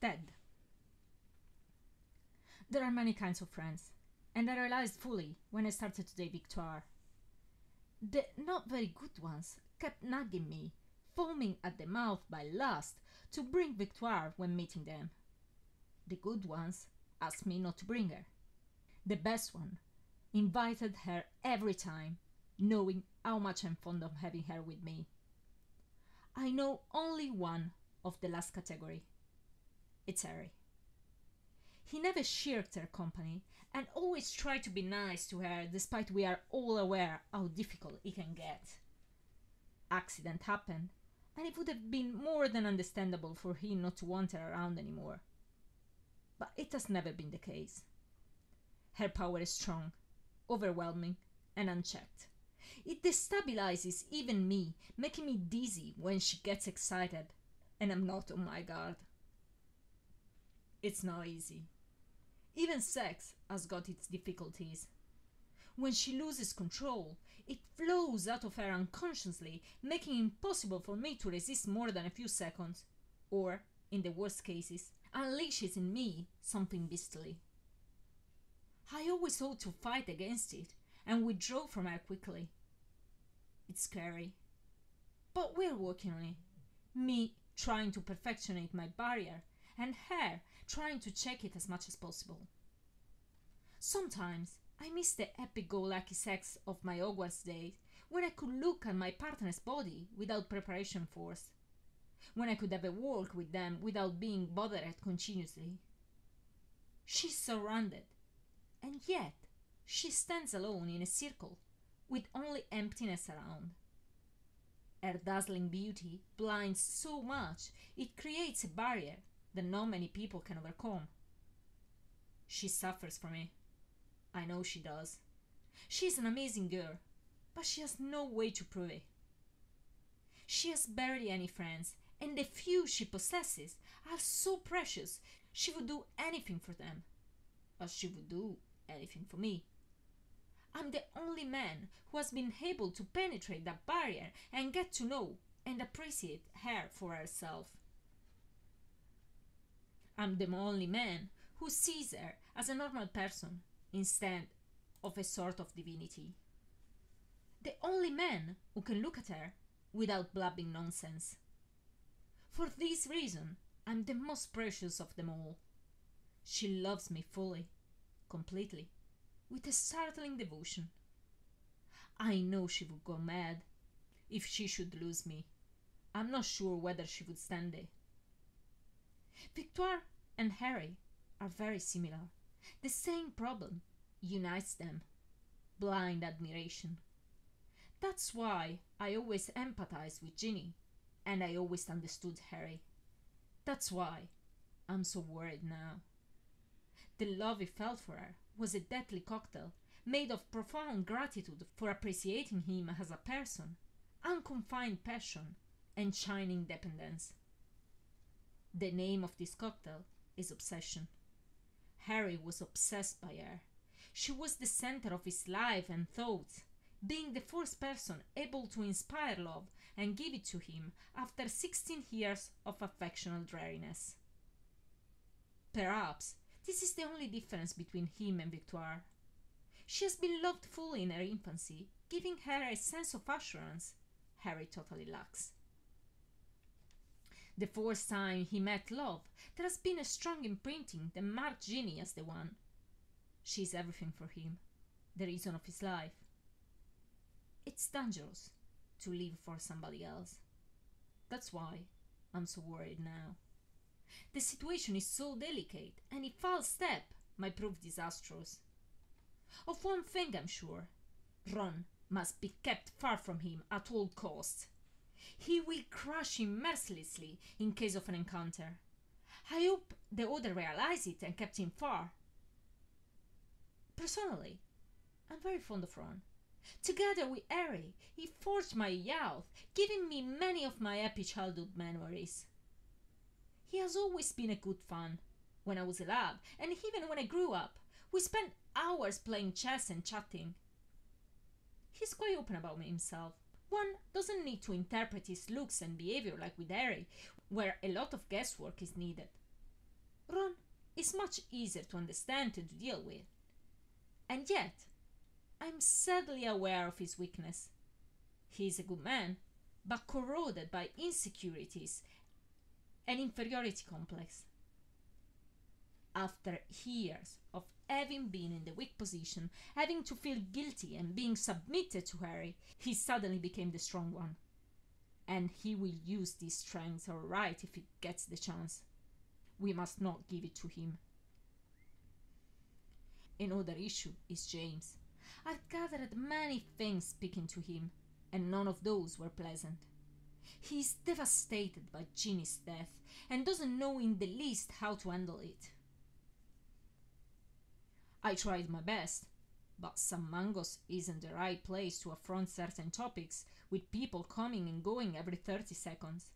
dead. There are many kinds of friends, and I realized fully when I started to date Victoire. The not very good ones kept nagging me, foaming at the mouth by lust, to bring Victoire when meeting them. The good ones asked me not to bring her. The best one invited her every time, knowing how much I'm fond of having her with me. I know only one of the last category. It's Harry. He never shirked her company and always tried to be nice to her despite we are all aware how difficult it can get. Accident happened, and it would have been more than understandable for him not to want her around anymore. But it has never been the case. Her power is strong, overwhelming, and unchecked. It destabilizes even me, making me dizzy when she gets excited, and I'm not on my guard. It's not easy. Even sex has got its difficulties. When she loses control, it flows out of her unconsciously, making it impossible for me to resist more than a few seconds, or, in the worst cases, unleashes in me something beastly. I always ought to fight against it and withdraw from her quickly. It's scary. But we're working on it. Me trying to perfectionate my barrier, and her trying to check it as much as possible. Sometimes I miss the epic-go-lucky sex of my Hogwarts days, when I could look at my partner's body without preparation force, when I could have a walk with them without being bothered continuously. She's surrounded, and yet she stands alone in a circle, with only emptiness around. Her dazzling beauty blinds so much it creates a barrier that not many people can overcome. She suffers from it. I know she does. She's an amazing girl, but she has no way to prove it. She has barely any friends, and the few she possesses are so precious she would do anything for them, as she would do anything for me. I'm the only man who has been able to penetrate that barrier and get to know and appreciate her for herself. I'm the only man who sees her as a normal person instead of a sort of divinity. The only man who can look at her without blabbing nonsense. For this reason, I'm the most precious of them all. She loves me fully, completely, with a startling devotion. I know she would go mad if she should lose me. I'm not sure whether she would stand it. Victoire and Harry are very similar. The same problem unites them: blind admiration. That's why I always empathized with Ginny, and I always understood Harry. That's why I'm so worried now. The love he felt for her was a deadly cocktail made of profound gratitude for appreciating him as a person, unconfined passion, and shining dependence. The name of this cocktail is obsession. Harry was obsessed by her. She was the center of his life and thoughts, being the first person able to inspire love and give it to him after 16 years of affectional dreariness. Perhaps this is the only difference between him and Victoire. She has been loved fully in her infancy, giving her a sense of assurance Harry totally lacks. The first time he met love, there has been a strong imprinting that marked Ginny as the one. She is everything for him, the reason of his life. It's dangerous to live for somebody else. That's why I'm so worried now. The situation is so delicate, and a false step might prove disastrous. Of one thing I'm sure: Ron must be kept far from him at all costs. He will crush him mercilessly in case of an encounter. I hope the other realized it and kept him far. Personally, I'm very fond of Ron. Together with Harry, he forged my youth, giving me many of my happy childhood memories. He has always been a good fun. When I was a lad, and even when I grew up, we spent hours playing chess and chatting. He's quite open about himself. One doesn't need to interpret his looks and behavior like with Harry, where a lot of guesswork is needed. Ron is much easier to understand and to deal with. And yet, I'm sadly aware of his weakness. He is a good man, but corroded by insecurities and inferiority complex. After years of having been in the weak position, having to feel guilty and being submitted to Harry, he suddenly became the strong one. And he will use this strength all right if he gets the chance. We must not give it to him. Another issue is James. I've gathered many things speaking to him, and none of those were pleasant. He is devastated by Ginny's death and doesn't know in the least how to handle it. I tried my best, but San Mangos isn't the right place to affront certain topics with people coming and going every 30 seconds.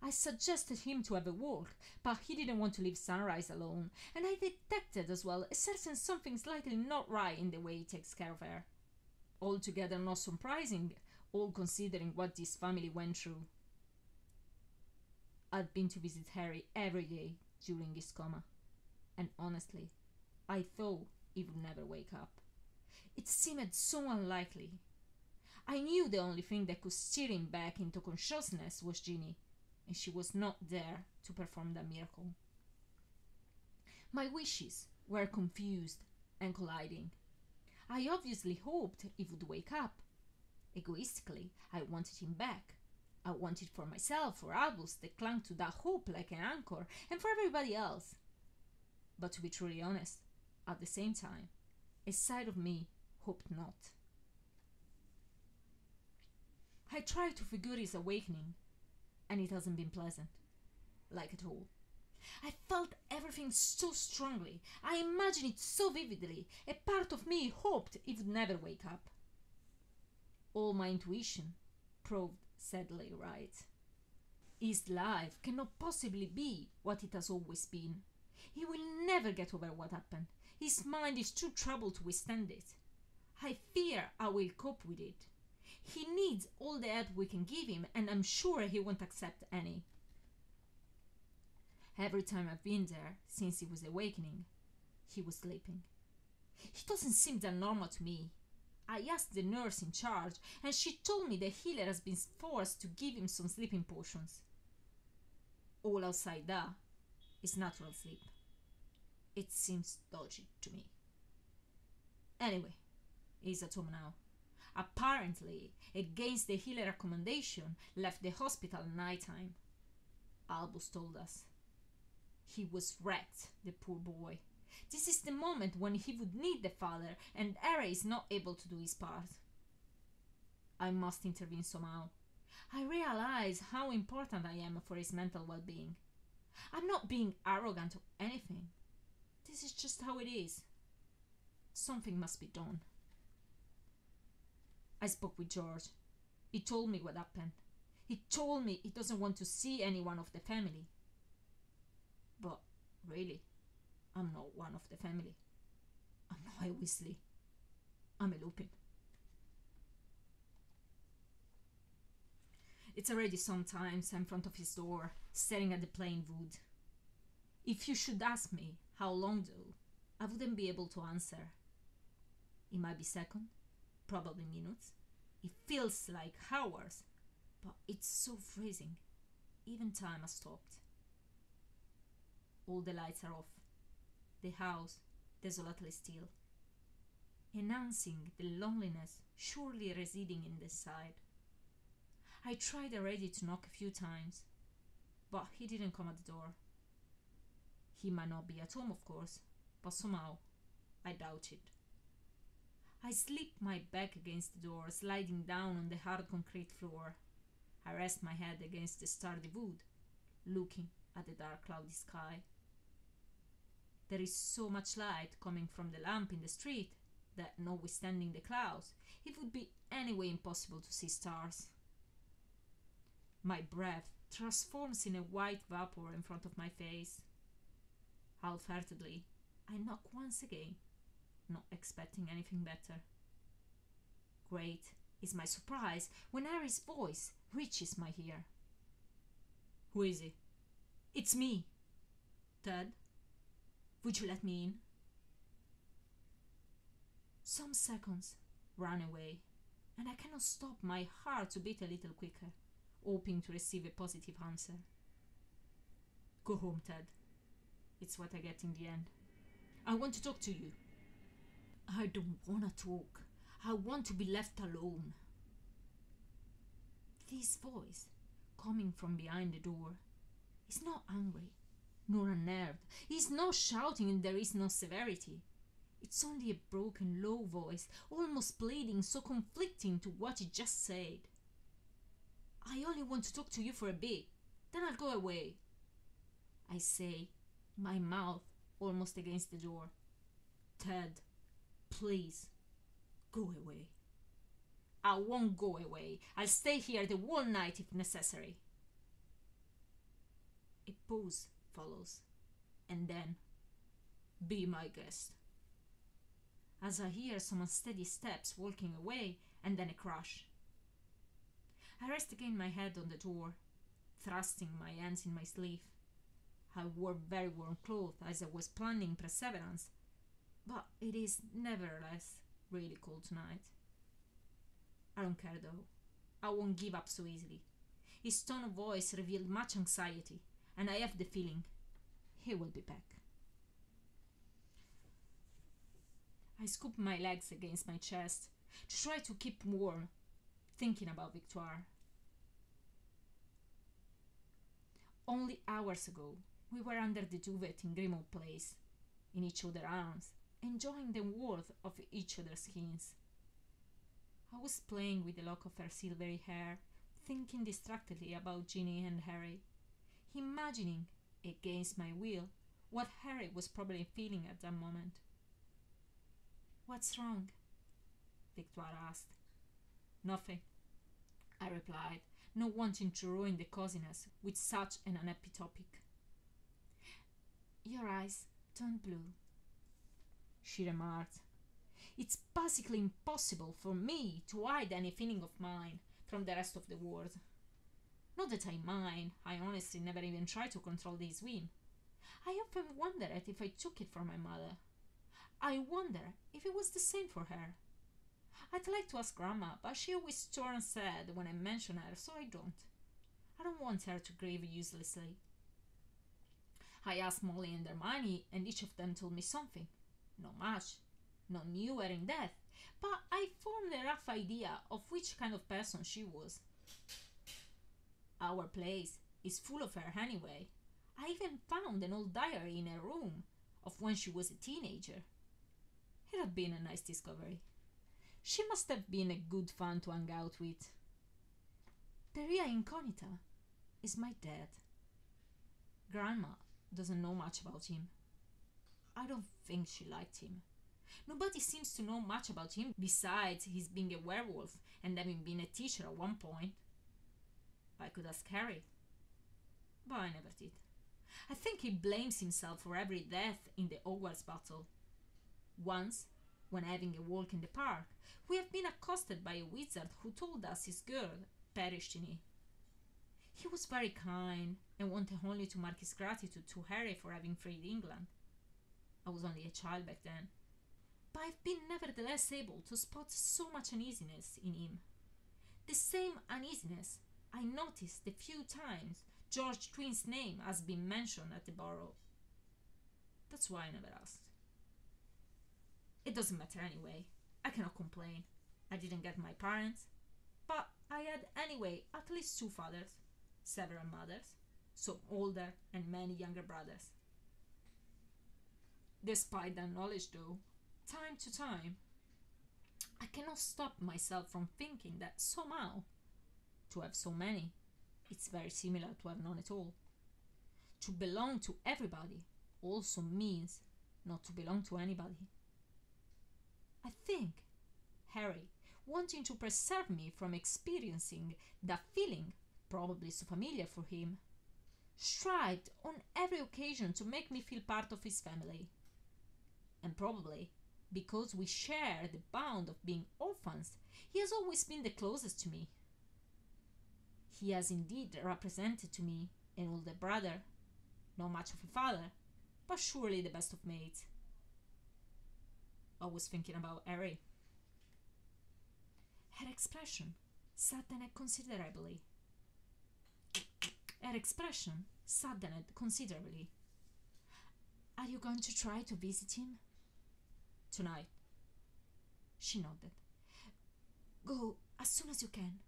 I suggested him to have a walk, but he didn't want to leave Sunrise alone, and I detected as well a certain something slightly not right in the way he takes care of her. Altogether not surprising, all considering what this family went through. I've been to visit Harry every day during his coma, and honestly, I thought he would never wake up. It seemed so unlikely. I knew the only thing that could steer him back into consciousness was Ginny, and she was not there to perform that miracle. My wishes were confused and colliding. I obviously hoped he would wake up. Egoistically, I wanted him back. I wanted for myself, for Albus that clung to that hope like an anchor, and for everybody else. But to be truly honest, at the same time, a side of me hoped not. I tried to figure his awakening, and it hasn't been pleasant, like at all. I felt everything so strongly, I imagined it so vividly, a part of me hoped he would never wake up. All my intuition proved sadly right. His life cannot possibly be what it has always been. He will never get over what happened. His mind is too troubled to withstand it. I fear I will cope with it. He needs all the help we can give him, and I'm sure he won't accept any. Every time I've been there since he was awakening, he was sleeping. He doesn't seem that normal to me. I asked the nurse in charge, and she told me the healer has been forced to give him some sleeping potions. All outside that is natural sleep. It seems dodgy to me. Anyway, he's at home now. Apparently, against the healer recommendation, left the hospital at night time. Albus told us. He was wrecked, the poor boy. This is the moment when he would need the father, and Harry is not able to do his part. I must intervene somehow. I realize how important I am for his mental well-being. I'm not being arrogant or anything. This is just how it is. Something must be done. I spoke with George. He told me what happened. He told me he doesn't want to see anyone of the family. But really, I'm not one of the family. I'm not a Weasley. I'm a Lupin. It's already sometimes in front of his door, staring at the plain wood. If you should ask me how long though, I wouldn't be able to answer. It might be seconds, probably minutes. It feels like hours, but it's so freezing. Even time has stopped. All the lights are off. The house desolately still, announcing the loneliness surely residing in the side. I tried already to knock a few times, but he didn't come at the door. He might not be at home, of course, but somehow I doubt it. I slip my back against the door, sliding down on the hard concrete floor. I rest my head against the sturdy wood, looking at the dark cloudy sky. There is so much light coming from the lamp in the street that, notwithstanding the clouds, it would be anyway impossible to see stars. My breath transforms in a white vapor in front of my face. Half-heartedly, I knock once again, not expecting anything better. Great is my surprise when Harry's voice reaches my ear. Who is it? It's me. Ted, would you let me in? Some seconds ran away, and I cannot stop my heart to beat a little quicker, hoping to receive a positive answer. Go home, Ted. It's what I get in the end. I want to talk to you. I don't want to talk. I want to be left alone. This voice, coming from behind the door, is not angry, nor unnerved. It's not shouting and there is no severity. It's only a broken, low voice, almost pleading, so conflicting to what it just said. I only want to talk to you for a bit, then I'll go away. I say, my mouth almost against the door. Ted, please, go away. I won't go away. I'll stay here the whole night if necessary. A pause follows, and then, be my guest. As I hear some unsteady steps walking away, and then a crash. I rest again my head on the door, thrusting my hands in my sleeve. I wore very warm clothes as I was planning perseverance, but it is nevertheless really cold tonight. I don't care though. I won't give up so easily. His tone of voice revealed much anxiety, and I have the feeling he will be back. I scoop my legs against my chest to try to keep warm, thinking about Victoire. Only hours ago, we were under the duvet in Grimaud Place, in each other's arms, enjoying the warmth of each other's skins. I was playing with the lock of her silvery hair, thinking distractedly about Ginny and Harry, imagining, against my will, what Harry was probably feeling at that moment. What's wrong? Victoire asked. Nothing, I replied, not wanting to ruin the coziness with such an unhappy topic. Your eyes turned blue, she remarked. It's basically impossible for me to hide any feeling of mine from the rest of the world. Not that I mind, I honestly never even try to control this whim. I often wondered if I took it from my mother. I wonder if it was the same for her. I'd like to ask Grandma, but she always turns sad when I mention her, so I don't. I don't want her to grieve uselessly. I asked Molly and Hermione, and each of them told me something. Not much, not new or in depth, but I formed a rough idea of which kind of person she was. Our place is full of her anyway. I even found an old diary in her room of when she was a teenager. It had been a nice discovery. She must have been a good fun to hang out with. The Ria Incognita is my dad. Grandma doesn't know much about him. I don't think she liked him. Nobody seems to know much about him besides his being a werewolf and having been a teacher at one point. I could ask Harry, but I never did. I think he blames himself for every death in the Hogwarts battle. Once, when having a walk in the park, we have been accosted by a wizard who told us his girl perished in it. He was very kind and wanted only to mark his gratitude to Harry for having freed England. I was only a child back then, but I've been nevertheless able to spot so much uneasiness in him. The same uneasiness I noticed the few times George Twin's name has been mentioned at the Barrow. That's why I never asked. It doesn't matter anyway. I cannot complain. I didn't get my parents, but I had anyway at least 2 fathers, several mothers, some older and many younger brothers. Despite that knowledge though, time to time, I cannot stop myself from thinking that somehow, to have so many, it's very similar to have none at all. To belong to everybody also means not to belong to anybody. I think Harry, wanting to preserve me from experiencing that feeling, probably so familiar for him, strived on every occasion to make me feel part of his family. And probably, because we share the bond of being orphans, he has always been the closest to me. He has indeed represented to me an older brother, not much of a father, but surely the best of mates. I was thinking about Harry. Her expression saddened considerably. Her expression saddened considerably. Are you going to try to visit him? Tonight. She nodded. Go as soon as you can,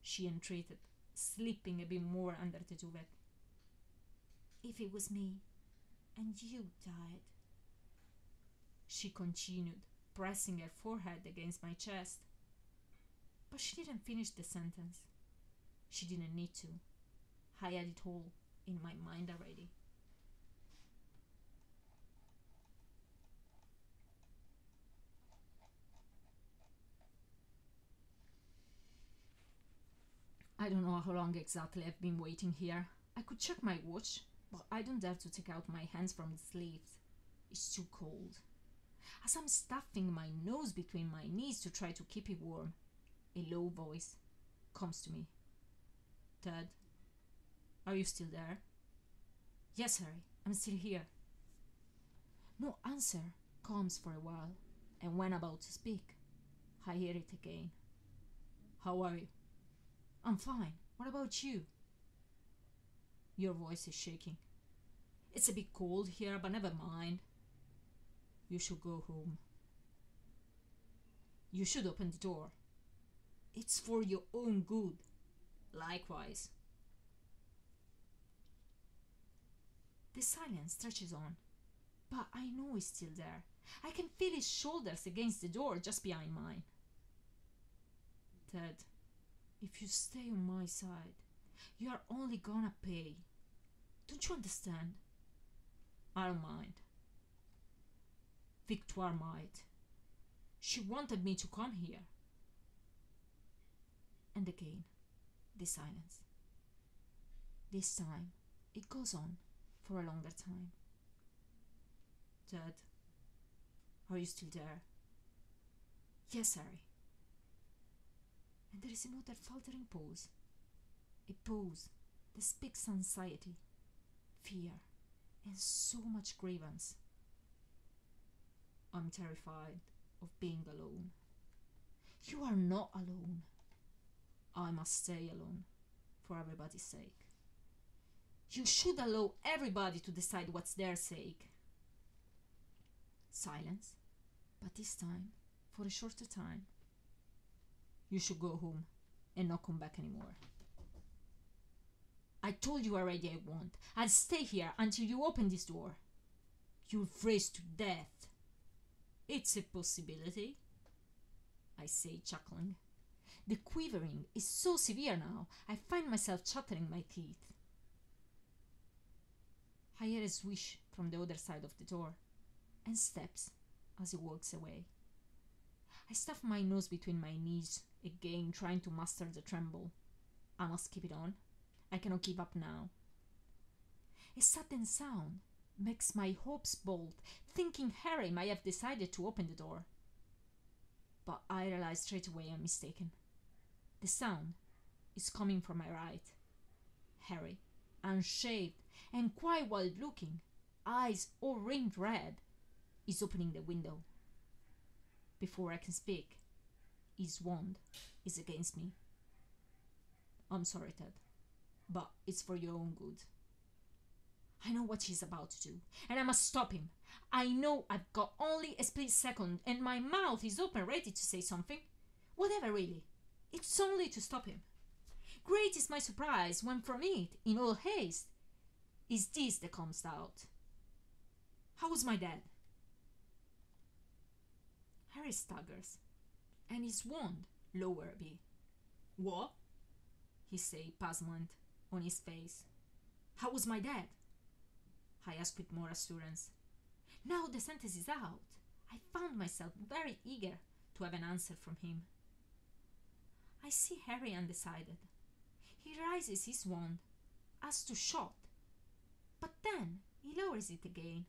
she entreated, slipping a bit more under the duvet. If it was me, and you died, she continued, pressing her forehead against my chest. But she didn't finish the sentence. She didn't need to. I had it all in my mind already. I don't know how long exactly I've been waiting here. I could check my watch, but I don't dare to take out my hands from the sleeves. It's too cold. As I'm stuffing my nose between my knees to try to keep it warm, a low voice comes to me. Ted, are you still there? Yes, Harry, I'm still here. No answer comes for a while, and when about to speak, I hear it again. How are you? I'm fine. What about you? Your voice is shaking. It's a bit cold here, but never mind. You should go home. You should open the door. It's for your own good. Likewise. The silence stretches on, but I know he's still there. I can feel his shoulders against the door just behind mine. Ted, if you stay on my side, you are only gonna pay. Don't you understand? I don't mind. Victoire might. She wanted me to come here. And again, the silence. This time, it goes on for a longer time. Ted, are you still there? Yes, Harry. And there is another faltering pause. A pause that speaks anxiety, fear, and so much grievance. I'm terrified of being alone. You are not alone. I must stay alone, for everybody's sake. You should allow everybody to decide what's their sake. Silence, but this time for a shorter time. You should go home and not come back anymore. I told you already I won't. I'll stay here until you open this door. You'll freeze to death. It's a possibility, I say, chuckling. The quivering is so severe now, I find myself chattering my teeth. I hear a swish from the other side of the door, and steps as he walks away. I stuff my nose between my knees, again trying to master the tremble. I must keep it on. I cannot give up now. A sudden sound makes my hopes bold, thinking Harry might have decided to open the door. But I realize straight away I'm mistaken. The sound is coming from my right. Harry, unshaved and quite wild looking, eyes all ringed red, is opening the window. Before I can speak, his wand is against me. I'm sorry, Ted, but it's for your own good. I know what he's about to do, and I must stop him. I know I've got only a split second, and my mouth is open ready to say something. Whatever, really. It's only to stop him. Great is my surprise when from it, in all haste, is this that comes out. How was my dad? Harry staggers, and his wand lower a bit. What? He say, puzzlement on his face. How was my dad? I ask with more assurance. Now the sentence is out, I found myself very eager to have an answer from him. I see Harry undecided. He raises his wand as to shot, but then he lowers it again,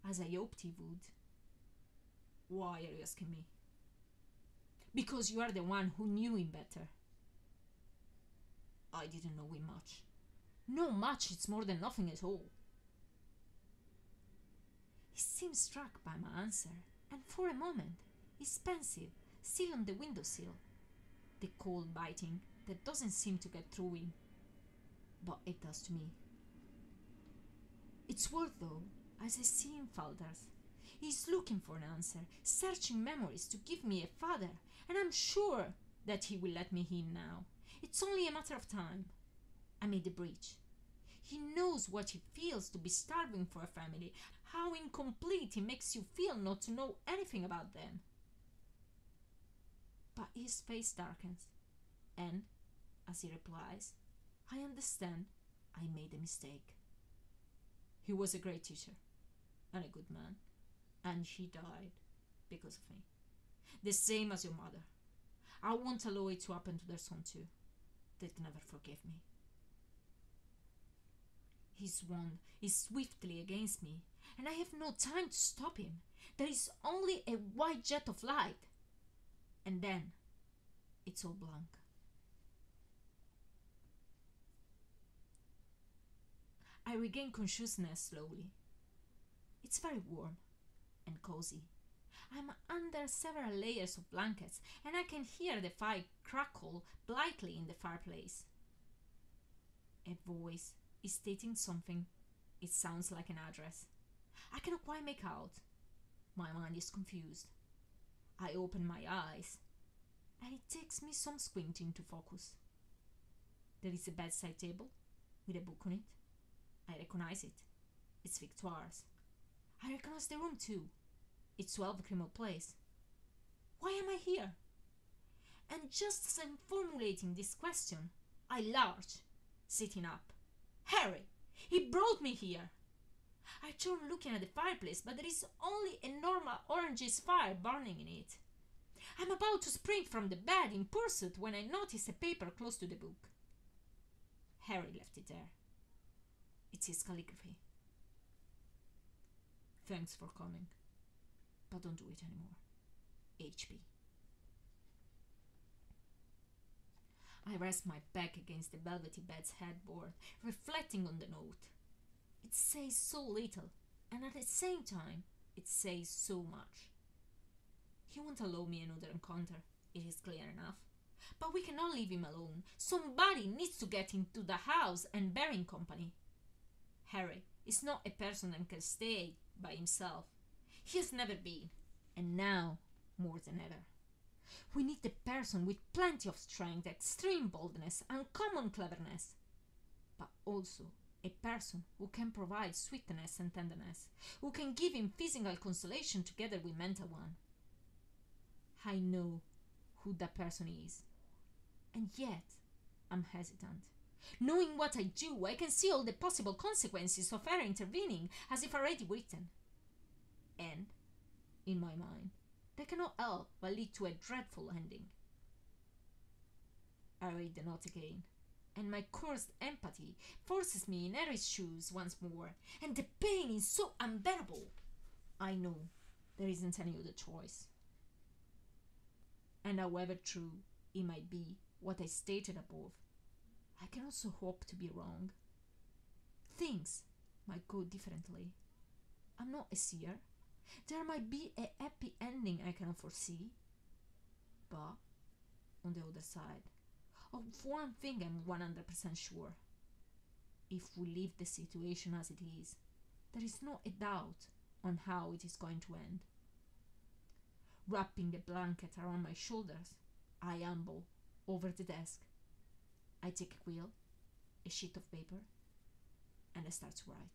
as I hoped he would. Why are you asking me? Because you are the one who knew him better. I didn't know him much. No much, it's more than nothing at all. seemed struck by my answer, and for a moment his pensive still on the windowsill, the cold biting that doesn't seem to get through him, but it does to me. It's worth though, as I see him falters. He's looking for an answer, searching memories to give me a father, and I'm sure that he will let me in now. It's only a matter of time. I made the breach. He knows what it feels to be starving for a family, how incomplete it makes you feel not to know anything about them. But his face darkens, and, as he replies, I understand I made a mistake. He was a great teacher, and a good man, and he died because of me. The same as your mother. I won't allow it to happen to their son too. They'd never forgive me. His wand is swiftly against me, and I have no time to stop him. There is only a white jet of light, and then it's all blank. I regain consciousness slowly. It's very warm and cozy. I'm under several layers of blankets, and I can hear the fire crackle blithely in the fireplace. A voice is stating something. It sounds like an address. I cannot quite make out. My mind is confused. I open my eyes, and it takes me some squinting to focus. There is a bedside table with a book on it. I recognize it. It's Victoire's. I recognize the room too. It's 12 Grimaud Place. Why am I here? And just as I'm formulating this question, I lurch, sitting up. Harry! He brought me here! I turn looking at the fireplace, but there is only a normal orangish fire burning in it. I'm about to spring from the bed in pursuit when I notice a paper close to the book. Harry left it there. It's his calligraphy. Thanks for coming, but don't do it anymore. HP. I rest my back against the velvety bed's headboard, reflecting on the note. It says so little, and at the same time, it says so much. He won't allow me another encounter, it is clear enough. But we cannot leave him alone. Somebody needs to get into the house and bear him company. Harry is not a person that can stay by himself. He has never been, and now more than ever. We need a person with plenty of strength, extreme boldness, uncommon cleverness, but also a person who can provide sweetness and tenderness, who can give him physical consolation together with mental one. I know who that person is, and yet I'm hesitant. Knowing what I do, I can see all the possible consequences of her intervening as if already written. And, in my mind, they cannot help but lead to a dreadful ending. I read the note again, and my cursed empathy forces me in Harry's shoes once more, and the pain is so unbearable. I know there isn't any other choice. And however true it might be what I stated above, I can also hope to be wrong. Things might go differently. I'm not a seer. There might be a happy ending I cannot foresee. But, on the other side, of one thing I'm 100% sure. If we leave the situation as it is, there is not a doubt on how it is going to end. Wrapping the blanket around my shoulders, I amble over the desk. I take a quill, a sheet of paper, and I start to write.